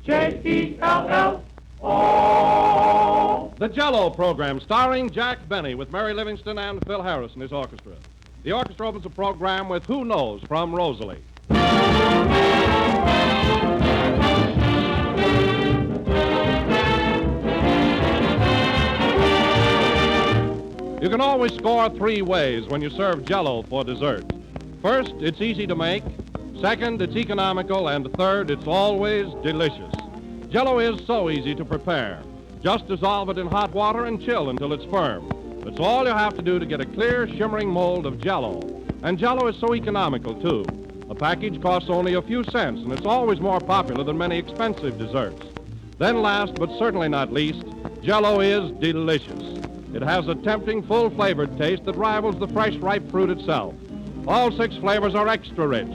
J-E-L-L-O. The Jell-O program, starring Jack Benny with Mary Livingston and Phil Harris and his orchestra. The orchestra opens the program with Who Knows from Rosalie. You can always score three ways when you serve Jell-O for dessert. First, it's easy to make. Second, it's economical. And third, it's always delicious. Jell-O is so easy to prepare. Just dissolve it in hot water and chill until it's firm. That's all you have to do to get a clear, shimmering mold of Jell-O. And Jell-O is so economical, too. A package costs only a few cents, and it's always more popular than many expensive desserts. Then last, but certainly not least, Jell-O is delicious. It has a tempting, full-flavored taste that rivals the fresh, ripe fruit itself. All 6 flavors are extra rich: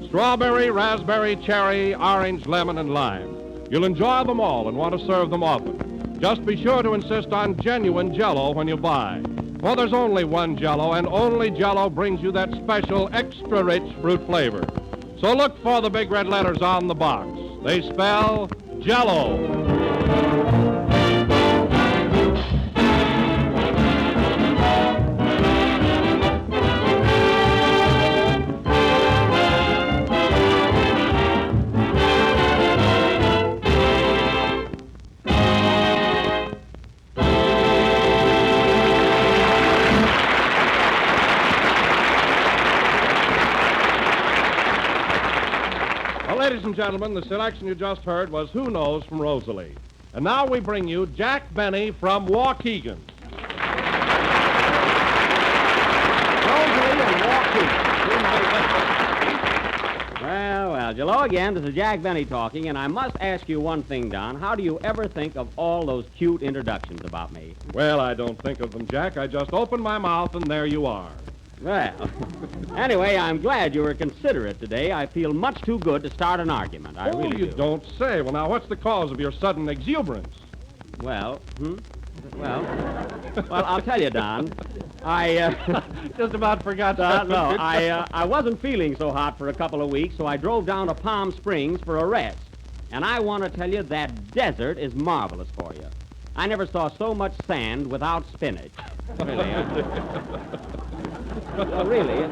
strawberry, raspberry, cherry, orange, lemon, and lime. You'll enjoy them all and want to serve them often. Just be sure to insist on genuine Jell-O when you buy. For there's only one Jell-O, and only Jell-O brings you that special, extra-rich fruit flavor. So look for the big red letters on the box. They spell Jell-O. Ladies and gentlemen, the selection you just heard was Who Knows from Rosalie. And now we bring you Jack Benny from Waukegan. Rosalie and Waukegan. Well, hello again. This is Jack Benny talking, and I must ask you one thing, Don. How do you ever think of all those cute introductions about me? Well, I don't think of them, Jack. I just open my mouth, and there you are. Well, anyway, I'm glad you were considerate today. I feel much too good to start an argument. I really you do. Don't say. Well, now, what's the cause of your sudden exuberance? Well, Well, I'll tell you, Don. I just about forgot that. No, I wasn't feeling so hot for a couple of weeks, so I drove down to Palm Springs for a rest. And I want to tell you that desert is marvelous for you. I never saw so much sand without spinach. Really. Really.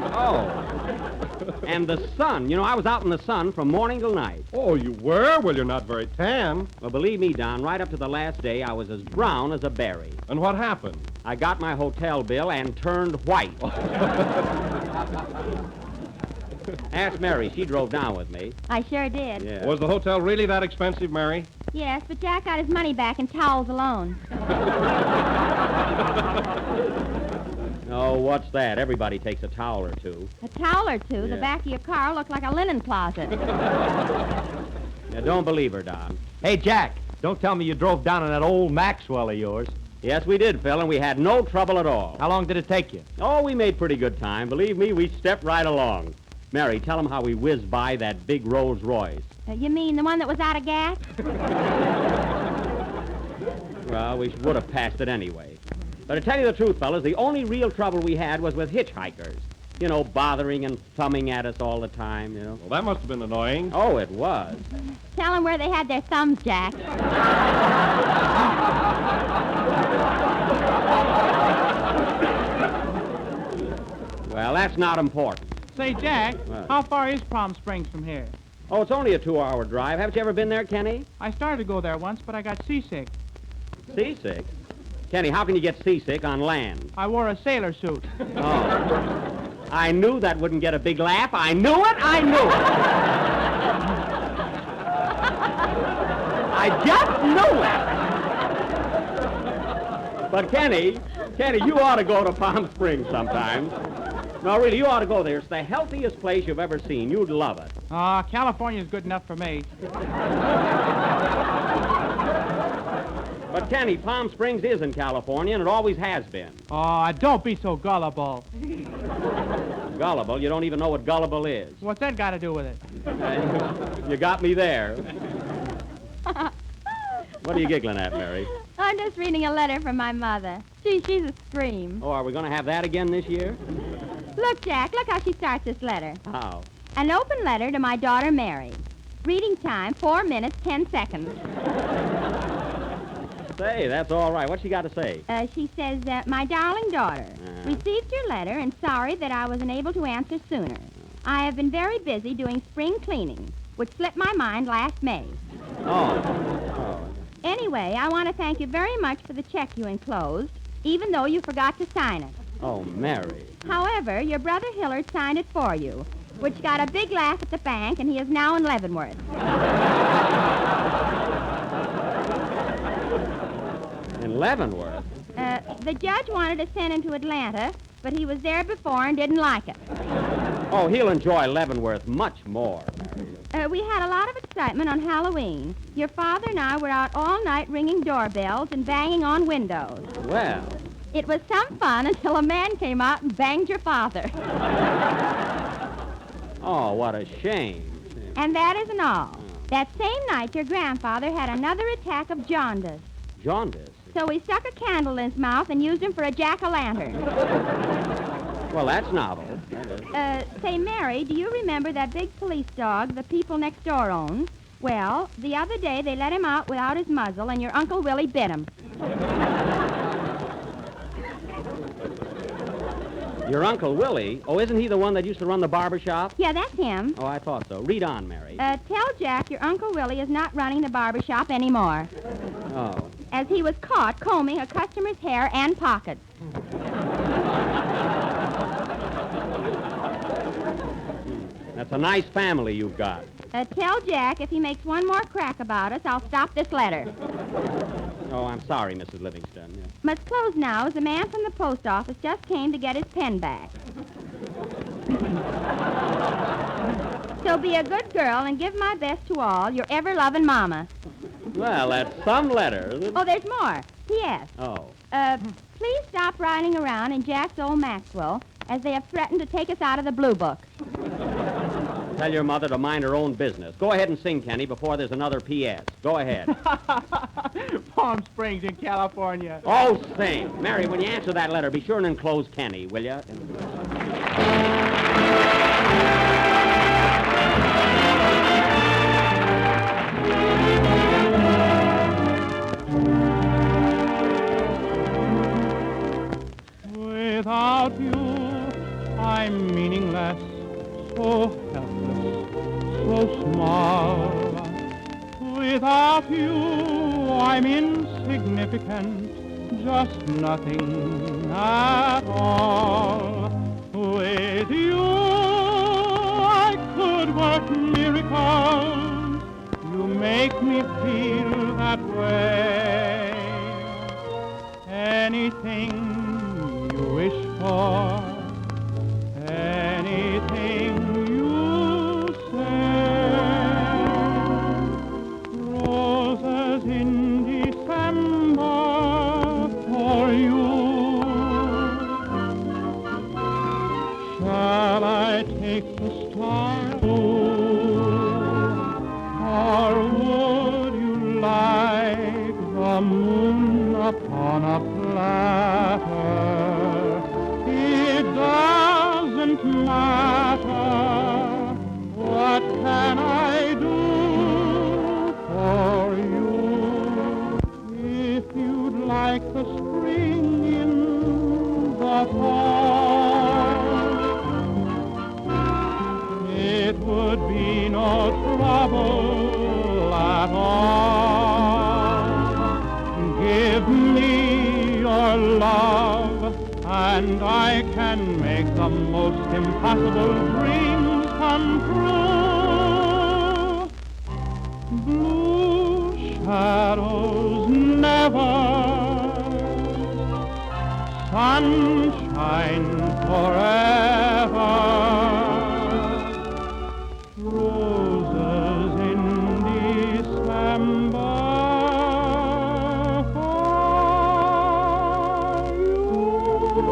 And the sun. You know, I was out in the sun from morning till night. Oh, you were? Well, you're not very tan. Well, believe me, Don, right up to the last day, I was as brown as a berry. And what happened? I got my hotel bill and turned white. Ask Mary. She drove down with me. I sure did. Yeah. Was the hotel really that expensive, Mary? Yes, but Jack got his money back in towels alone. Oh, what's that? Everybody takes a towel or two. A towel or two? Yeah. The back of your car looked like a linen closet. Now, don't believe her, Don. Hey, Jack, don't tell me you drove down in that old Maxwell of yours. Yes, we did, Phil, and we had no trouble at all. How long did it take you? Oh, we made pretty good time. Believe me, we stepped right along. Mary, tell them how we whizzed by that big Rolls Royce. You mean the one that was out of gas? Well, we would have passed it anyway. But to tell you the truth, fellas, the only real trouble we had was with hitchhikers. You know, bothering and thumbing at us all the time, you know. Well, that must have been annoying. Oh, it was. Tell them where they had their thumbs, Jack. Well, that's not important. Say, Jack, What? how far is Palm Springs from here? Oh, it's only a 2-hour drive. Haven't you ever been there, Kenny? I started to go there once, but I got seasick. Seasick? Kenny, how can you get seasick on land? I wore a sailor suit. Oh. I knew that wouldn't get a big laugh. I knew it. I knew it. I just knew it. But Kenny, you ought to go to Palm Springs sometime. No, really, you ought to go there. It's the healthiest place you've ever seen. You'd love it. California's good enough for me. But, Kenny, Palm Springs is in California, and it always has been. Don't be so gullible. Gullible? You don't even know what gullible is. What's that got to do with it? You got me there. What are you giggling at, Mary? I'm just reading a letter from my mother. She's a scream. Oh, are we going to have that again this year? Look, Jack, look how she starts this letter. How? An open letter to my daughter, Mary. Reading time, 4 minutes, 10 seconds. Say, that's all right. What's she got to say? She says, my darling daughter, received your letter and sorry that I wasn't able to answer sooner. I have been very busy doing spring cleaning, which slipped my mind last May. Oh. Anyway, I want to thank you very much for the check you enclosed, even though you forgot to sign it. Oh, Mary. However, your brother Hillard signed it for you, which got a big laugh at the bank, and he is now in Leavenworth. In Leavenworth? The judge wanted to send him to Atlanta, but he was there before and didn't like it. Oh, he'll enjoy Leavenworth much more, Mary. We had a lot of excitement on Halloween. Your father and I were out all night ringing doorbells and banging on windows. Well. It was some fun until a man came out and banged your father. Oh, what a shame. And that isn't all. That same night, your grandfather had another attack of jaundice. Jaundice? So we stuck a candle in his mouth and used him for a jack-o'-lantern. Well, that's novel. That is. Say, Mary, do you remember that big police dog the people next door own? Well, the other day they let him out without his muzzle, and your Uncle Willie bit him. Your Uncle Willie? Oh, isn't he the one that used to run the barber shop? Yeah, that's him. Oh, I thought so. Read on, Mary. Tell Jack your Uncle Willie is not running the barber shop anymore, Oh. as he was caught combing a customer's hair and pockets. That's a nice family you've got. Tell Jack if he makes one more crack about us, I'll stop this letter. Oh, I'm sorry, Mrs. Livingston. Yeah. Must close now, as the man from the post office just came to get his pen back. So be a good girl and give my best to all. Your ever-loving Mama. Well, that's some letter. Oh, there's more. P.S. Oh. Please stop riding around in Jack's old Maxwell, as they have threatened to take us out of the Blue Book. Tell your mother to mind her own business. Go ahead and sing, Kenny, before there's another P.S. Go ahead. Palm Springs in California. Oh, sing. Mary, when you answer that letter, be sure and enclose Kenny, will you? Without you, I'm meaningless, so helpless, so small. Without you, I'm insignificant, just nothing at all. With you, I could work miracles. You make me feel that way. Anything you wish for, anything you say. Roses in December for you. Shall I take the stars, or would you like the moon upon a platter? It doesn't matter. What can I do for you? If you'd like the spring in the fall, it would be no trouble at all. Give me your love, and I can make the most impossible dreams come true. Blue shadows never, sunshine forever. Roses in December for you.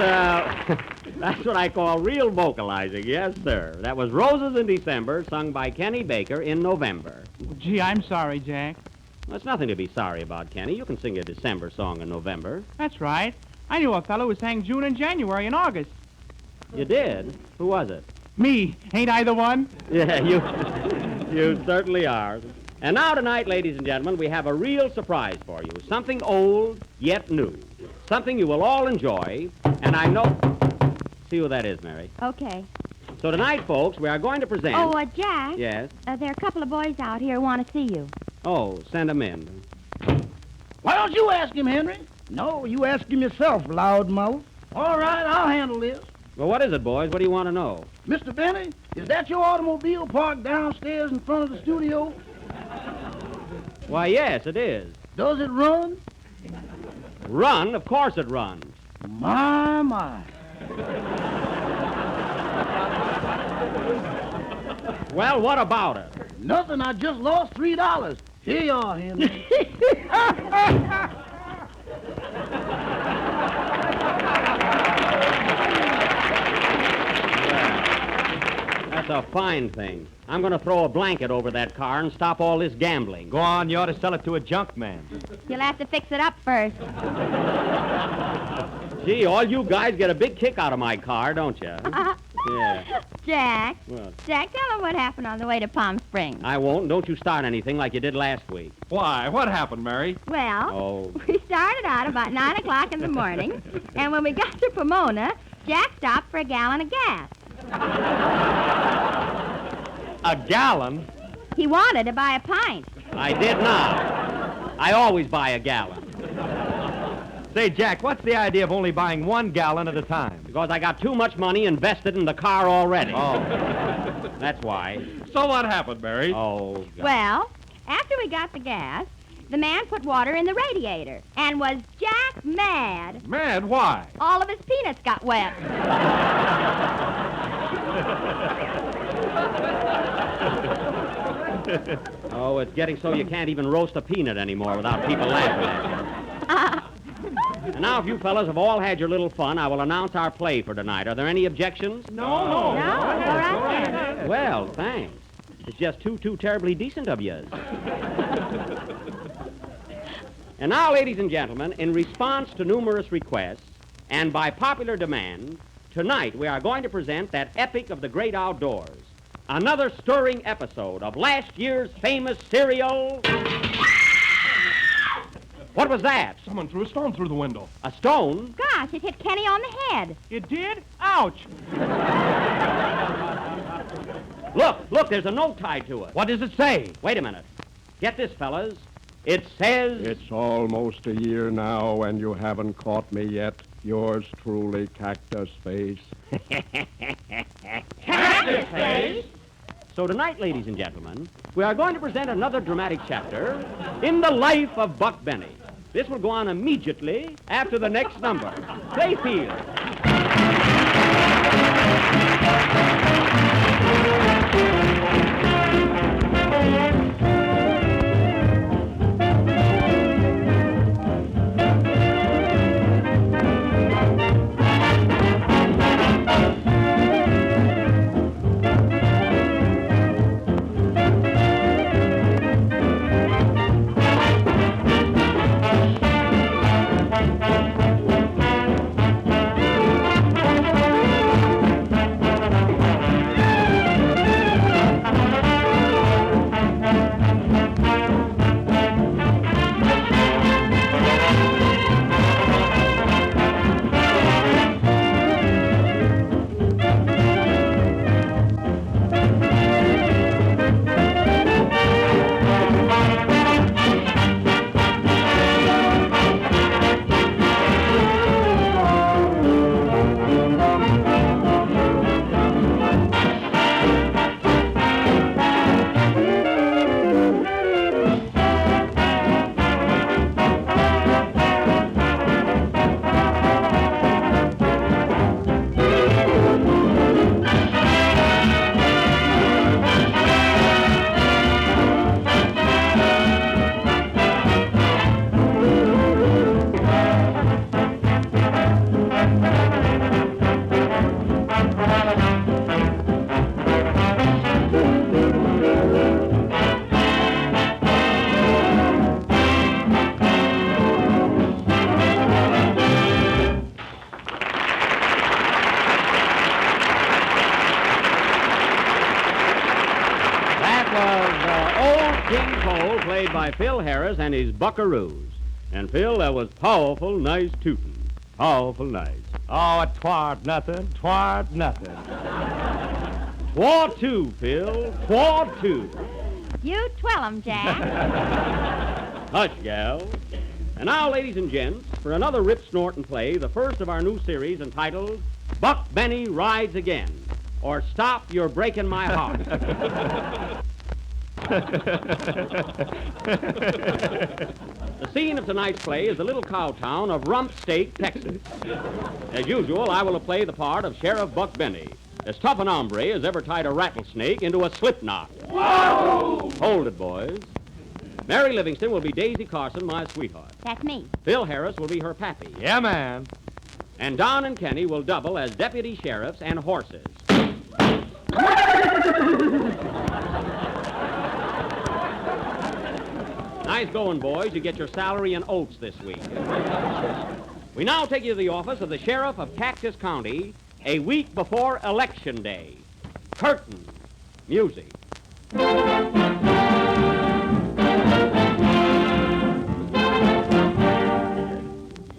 That's what I call real vocalizing. Yes, sir. That was Roses in December, sung by Kenny Baker in November. Gee, I'm sorry, Jack. Well, it's nothing to be sorry about, Kenny. You can sing a December song in November. That's right. I knew a fellow who sang June and January and August. You did? Who was it? Me. Ain't I the one? Yeah, you certainly are. And now tonight, ladies and gentlemen, we have a real surprise for you. Something old, yet new. Something you will all enjoy, and I know... See who that is, Mary. Okay. So tonight, folks, we are going to present... Oh, Jack. Yes? There are a couple of boys out here who want to see you. Oh, send them in. Why don't you ask him, Henry? No, you ask him yourself, loudmouth. All right, I'll handle this. Well, what is it, boys? What do you want to know? Mr. Benny, is that your automobile parked downstairs in front of the studio? Why, yes, it is. Does it run? Run? Of course it runs. My. Well, what about it? Nothing, I just lost $3. Here you are, Henry. That's a fine thing. I'm going to throw a blanket over that car and stop all this gambling. Go on, you ought to sell it to a junk man. You'll have to fix it up first. Gee, all you guys get a big kick out of my car, don't you? Yeah. Jack. Well, Jack, tell them what happened on the way to Palm Springs. I won't. Don't you start anything like you did last week. Why? What happened, Mary? Well, Oh. we started out about 9 o'clock in the morning, and when we got to Pomona, Jack stopped for a gallon of gas. A gallon? He wanted to buy a pint. I did not. I always buy a gallon. Say, Jack, what's the idea of only buying 1 gallon at a time? Because I got too much money invested in the car already. Oh. That's why. So what happened, Mary? Oh, God. Well, after we got the gas, the man put water in the radiator. And was Jack mad? Mad? Why? All of his peanuts got wet. Oh, it's getting so you can't even roast a peanut anymore without people laughing at you. And now, if you fellas have all had your little fun, I will announce our play for tonight. Are there any objections? No, all right. Well, thanks. It's just too terribly decent of you. And now, ladies and gentlemen, in response to numerous requests and by popular demand, tonight we are going to present that epic of the great outdoors. Another stirring episode of last year's famous serial... What was that? Someone threw a stone through the window. A stone? Gosh, it hit Kenny on the head. It did? Ouch! Look, there's a note tied to it. What does it say? Wait a minute. Get this, fellas. It says... It's almost a year now, and you haven't caught me yet. Yours truly, Cactus Face. Cactus Face? So tonight, ladies and gentlemen, we are going to present another dramatic chapter in the life of Buck Benny. This will go on immediately after the next number. Play field. King Cole, played by Phil Harris and his Buckaroos. And, Phil, that was powerful nice tootin'. Powerful nice. Oh, twart nothing. Twart nothing. 4-2, Phil. 4-2. You twell 'em, Jack. Hush, gal. And now, ladies and gents, for another rip snortin' play, the first of our new series entitled Buck Benny Rides Again, or Stop, You're Breaking My Heart. The scene of tonight's play is the little cow town of Rump Steak, Texas. As usual, I will play the part of Sheriff Buck Benny, as tough an hombre as ever tied a rattlesnake into a slip knot. Whoa! Hold it, boys. Mary Livingston will be Daisy Carson, my sweetheart. That's me. Phil Harris will be her pappy. Yeah, man. And Don and Kenny will double as deputy sheriffs and horses. Nice going, boys. You get your salary and oats this week. We now take you to the office of the sheriff of Cactus County a week before Election Day. Curtain. Music.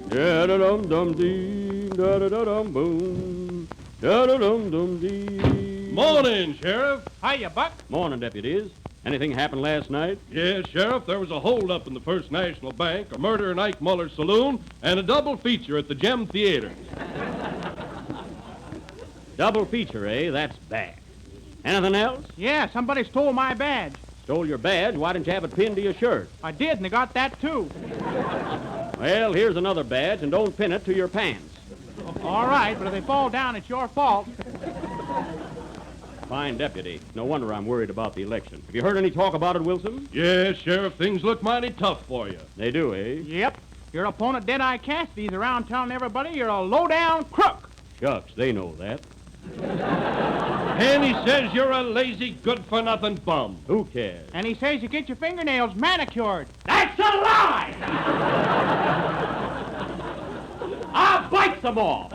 Da-da-dum-dum-dee, da-da-da-dum-boom, da-da-dum-dum-dee. Morning, Sheriff. Hiya, Buck. Morning, deputies. Anything happened last night? Yes, Sheriff, there was a holdup in the First National Bank, a murder in Ike Muller's saloon, and a double feature at the Gem Theater. Double feature, eh? That's bad. Anything else? Yeah, somebody stole my badge. Stole your badge? Why didn't you have it pinned to your shirt? I did, and they got that, too. Well, here's another badge, and don't pin it to your pants. All right, but if they fall down, it's your fault. Fine deputy. No wonder I'm worried about the election. Have you heard any talk about it, Wilson? Yes, Sheriff, things look mighty tough for you. They do, eh? Yep. Your opponent, Deadeye Cassidy's around telling everybody you're a low-down crook. Shucks, they know that. And he says you're a lazy, good-for-nothing bum. Who cares? And he says you get your fingernails manicured. That's a lie! I'll bite them off!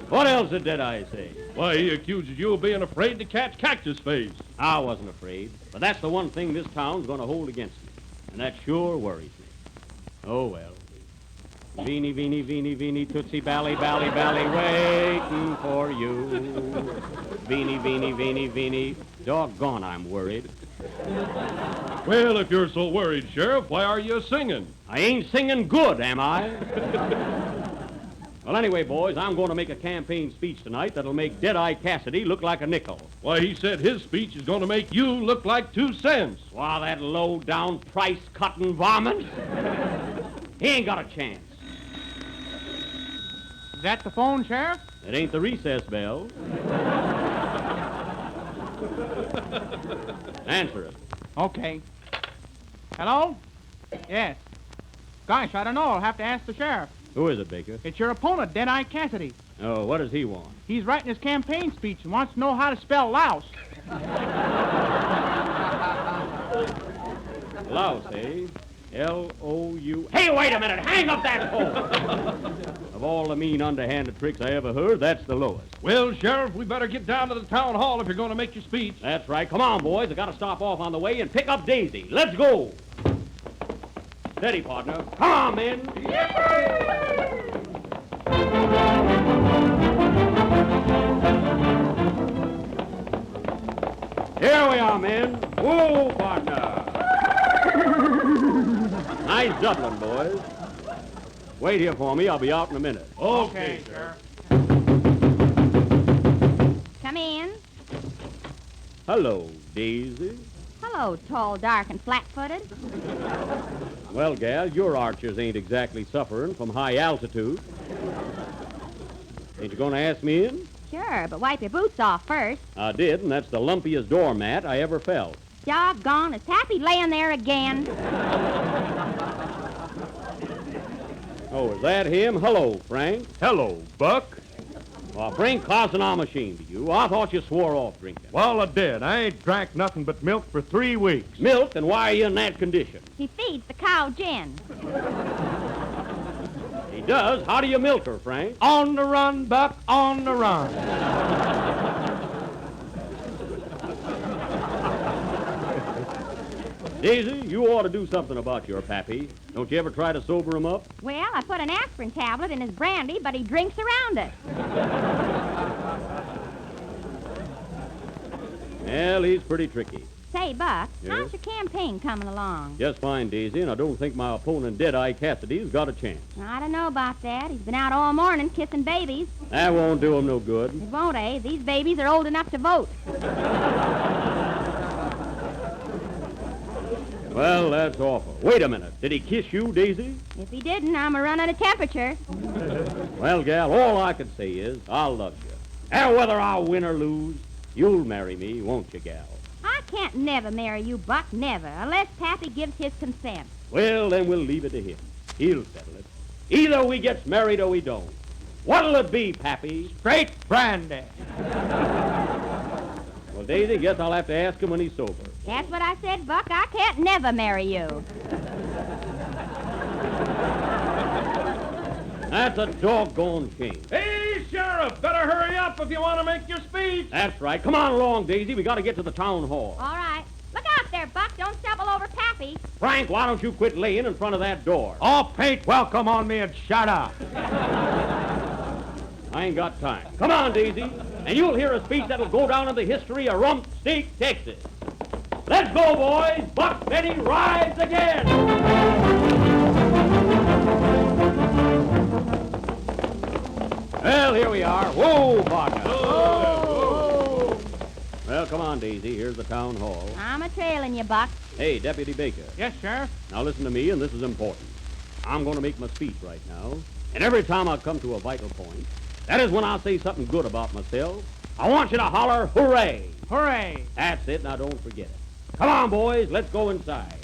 What else did Deadeye say? Why, he accuses you of being afraid to catch Cactus Face. I wasn't afraid, but that's the one thing this town's going to hold against me, and that sure worries me. Oh, well. Veeny, veeny, veeny, veeny, tootsie, bally, bally, bally, waiting for you. Veeny, veeny, veeny, veeny, doggone, I'm worried. Well, if you're so worried, Sheriff, why are you singing? I ain't singing good, am I? Well, anyway, boys, I'm going to make a campaign speech tonight that'll make Deadeye Cassidy look like a nickel. Why, he said his speech is going to make you look like 2 cents. Wow, that low-down, price-cutting varmint. He ain't got a chance. Is that the phone, Sheriff? It ain't the recess bell. Answer it. Okay. Hello? Yes. Gosh, I don't know. I'll have to ask the sheriff. Who is it, Baker? It's your opponent, Deadeye Cassidy. Oh, what does he want? He's writing his campaign speech and wants to know how to spell louse. Louse, eh? L-O-U... Hey, wait a minute! Hang up that phone! Of all the mean, underhanded tricks I ever heard, that's the lowest. Well, Sheriff, we better get down to the town hall if you're going to make your speech. That's right. Come on, boys. I got to stop off on the way and pick up Daisy. Let's go! Steady, partner. Come on, men! Here we are, men. Whoa, partner! Nice Dublin, boys. Wait here for me. I'll be out in a minute. Okay, sir. Come in. Hello, Daisy. Hello, tall, dark, and flat-footed. Well, gal, your archers ain't exactly suffering from high altitude. Ain't you going to ask me in? Sure, but wipe your boots off first. I did, and that's the lumpiest doormat I ever felt. Doggone, is Happy laying there again? Oh, is that him? Hello, Frank. Hello, Buck. Well, Frank Carson, our machine to you. I thought you swore off drinking. Well, I did. I ain't drank nothing but milk for 3 weeks. Milk? And why are you in that condition? He feeds the cow gin. He does? How do you milk her, Frank? On the run, Buck, on the run. Daisy, you ought to do something about your pappy. Don't you ever try to sober him up? Well, I put an aspirin tablet in his brandy, but he drinks around it. Well, he's pretty tricky. Say, Buck, Yes? how's your campaign coming along? Just fine, Daisy, and I don't think my opponent, Deadeye Cassidy's got a chance. I don't know about that. He's been out all morning kissing babies. That won't do him no good. It won't, eh? These babies are old enough to vote. Well, that's awful. Wait a minute. Did he kiss you, Daisy? If he didn't, I'm a run out of temperature. Well, gal, all I can say is I love you. And whether I win or lose, you'll marry me, won't you, gal? I can't never marry you, Buck, never, unless Pappy gives his consent. Well, then we'll leave it to him. He'll settle it. Either we gets married or we don't. What'll it be, Pappy? Straight brandy. Well, Daisy, guess I'll have to ask him when he's sober. That's what I said, Buck. I can't never marry you. That's a doggone shame. Hey, Sheriff, better hurry up if you want to make your speech. That's right. Come on along, Daisy. We got to get to the town hall. All right. Look out there, Buck. Don't stumble over Pappy. Frank, why don't you quit laying in front of that door? All paint welcome on me and shut up. I ain't got time. Come on, Daisy, and you'll hear a speech that'll go down in the history of Rump Steak, Texas. Let's go, boys. Buck Benny rides again. Well, here we are. Whoa, Baca. Oh. Well, come on, Daisy. Here's the town hall. I'm a-trailing you, Buck. Hey, Deputy Baker. Yes, Sheriff? Now listen to me, and this is important. I'm going to make my speech right now, and every time I come to a vital point, that is when I say something good about myself, I want you to holler, hooray! Hooray! That's it, now don't forget it. Come on, boys, let's go inside.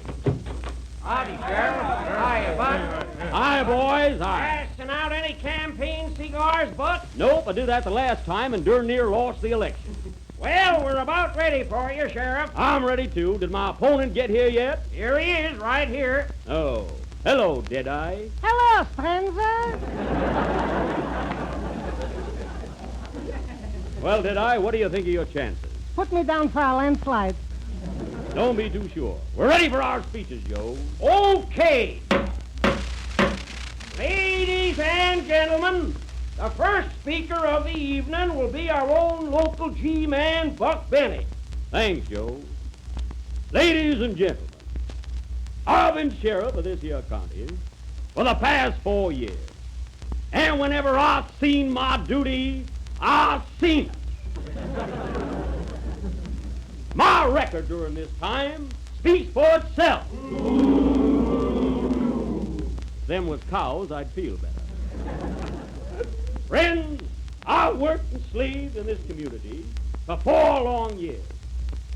Howdy, Sheriff. Hiya, Buck. Hi, boys, hi. Passing out any campaign cigars, Buck? Nope, I did that the last time and darn near lost the election. Well, we're about ready for you, Sheriff. I'm ready too. Did my opponent get here yet? Here he is, right here. Oh, hello, Deadeye. Hello, Spencer. Well, Deadeye, what do you think of your chances? Put me down for a landslide. Don't be too sure. We're ready for our speeches, Joe. Okay. Ladies and gentlemen, the first speaker of the evening will be our own local G-man, Buck Benny. Thanks, Joe. Ladies and gentlemen, I've been sheriff of this here county for the past 4 years. And whenever I've seen my duty, I've seen it. My record during this time speaks for itself. If them was cows, I'd feel better. Friends, I've worked and slaved in this community for 4 long years.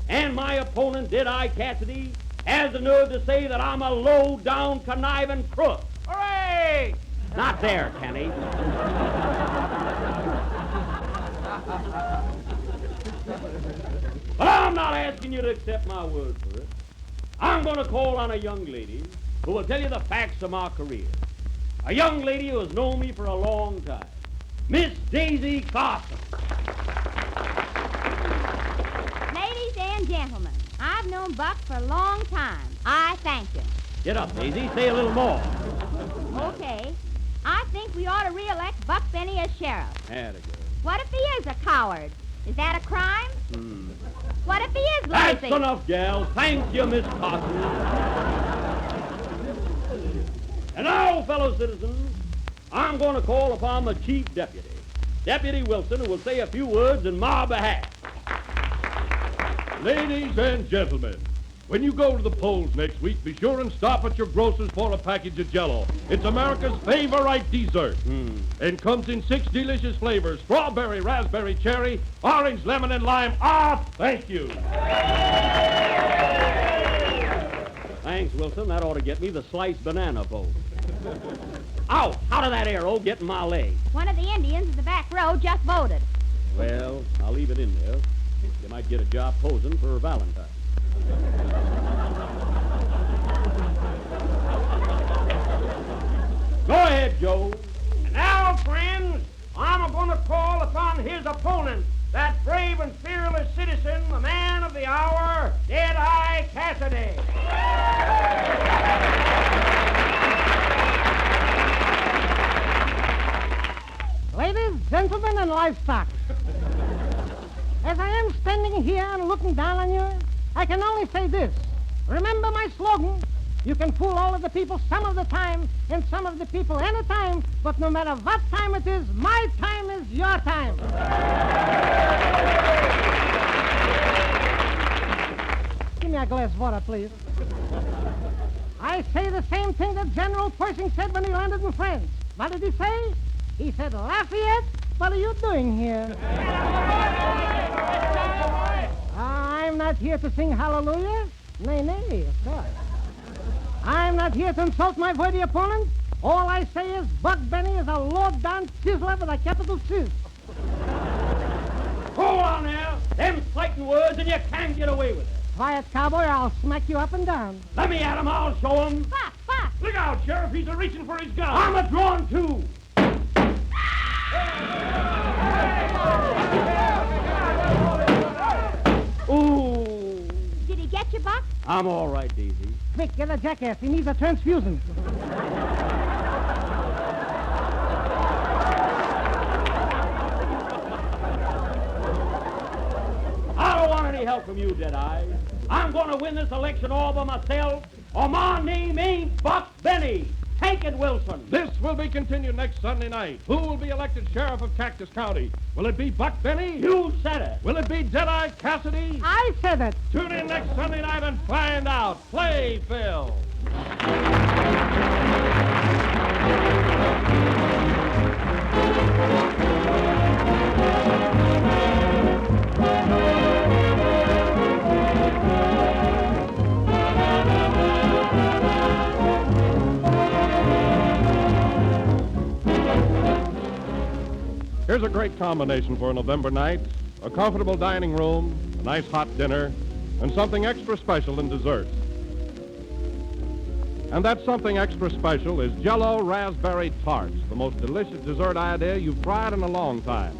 And my opponent, Deadeye Cassidy, has the nerve to say that I'm a low-down, conniving crook. Hooray! Not there, Kenny. But I'm not asking you to accept my word for it. I'm going to call on a young lady who will tell you the facts of my career. A young lady who has known me for a long time. Miss Daisy Carson. Ladies and gentlemen, I've known Buck for a long time. I thank him. Get up, Daisy. Say a little more. Okay. I think we ought to re-elect Buck Benny as sheriff. There to go. What if he is a coward? Is that a crime? What if he is That's lazy? enough, gal. Thank you, Miss Carson. And now, fellow citizens, I'm going to call upon the chief deputy, Deputy Wilson, who will say a few words in my behalf. Ladies and gentlemen, when you go to the polls next week, be sure and stop at your grocer's for a package of Jell-O. It's America's favorite dessert. And comes in 6 delicious flavors: strawberry, raspberry, cherry, orange, lemon, and lime. Ah, thank you. Thanks, Wilson. That ought to get me the sliced banana vote. Ow! How did that arrow get in my leg? One of the Indians in the back row just voted. Well, I'll leave it in there. You might get a job posing for Valentine. Go ahead, Joe. friends, I'm going to call upon his opponent, that brave and fearless citizen, the man of the hour, Deadeye Cassidy. Ladies, gentlemen, and livestock. As I am standing here and looking down on you, I can only say this. Remember my slogan. You can fool all of the people some of the time and some of the people any time, but no matter what time it is, my time is your time. Give me a glass of water, please. I say the same thing that General Pershing said when he landed in France. What did he say? He said, Lafayette, what are you doing here? I'm not here to sing hallelujah. Nay, of course. I'm not here to insult my worthy opponent. All I say is Buck Benny is a low-down chiseler with a capital Chiz. Hold on now. Them fighting words and you can't get away with it. Quiet, cowboy, or I'll smack you up and down. Let me at him, I'll show him. Buck! Look out, Sheriff, he's a-reaching for his gun. I'm a-drawn, too. Ooh. Did he get you, Buck? I'm all right, Daisy. Quick, get a jackass. He needs a transfusion. I don't want any help from you, Deadeye. I'm going to win this election all by myself, or my name ain't Buck Benny. Take it, Wilson. This will be continued next Sunday night. Who will be elected sheriff of Cactus County? Will it be Buck Benny? You said it. Will it be Deadeye Cassidy? I said it. Tune in next Sunday night and find out. Play, Phil. Here's a great combination for a November night. A comfortable dining room, a nice hot dinner, and something extra special in desserts. And that something extra special is Jell-O Raspberry Tarts, the most delicious dessert idea you've tried in a long time.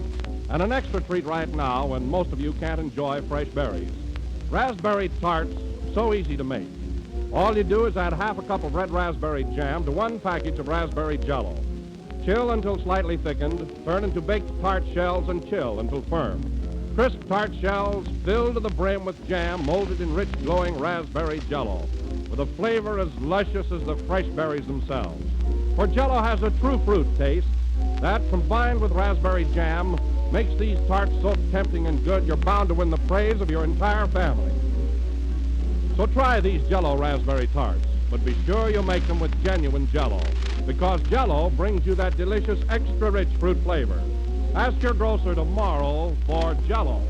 And an extra treat right now when most of you can't enjoy fresh berries. Raspberry Tarts, so easy to make. All you do is add half a cup of red raspberry jam to 1 package of raspberry Jell-O. Chill until slightly thickened, turn into baked tart shells and chill until firm. Crisp tart shells filled to the brim with jam molded in rich, glowing raspberry Jell-O, with a flavor as luscious as the fresh berries themselves. For Jell-O has a true fruit taste that, combined with raspberry jam, makes these tarts so tempting and good you're bound to win the praise of your entire family. So try these Jell-O Raspberry Tarts, but be sure you make them with genuine Jell-O, because Jell-O brings you that delicious, extra-rich fruit flavor. Ask your grocer tomorrow for Jell-O.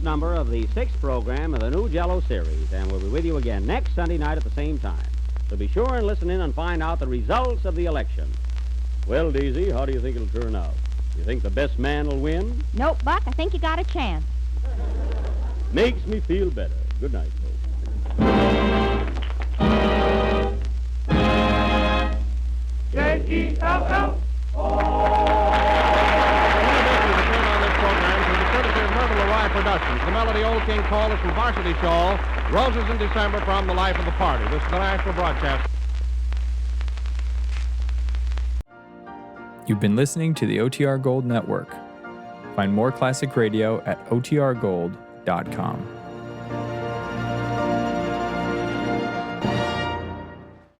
Number of the 6th program of the new Jell-O series, and we'll be with you again next Sunday night at the same time. So be sure and listen in and find out the results of the election. Well, Daisy, how do you think it'll turn out? You think the best man will win? Nope, Buck. I think you got a chance. Makes me feel better. Good night, folks. J-E-L-L-O. Productions. The melody Old King Cole is from Varsity Shawl. Roses in December from The Life of the Party. This is the National Broadcast. You've been listening to the OTR Gold Network. Find more classic radio at otrgold.com.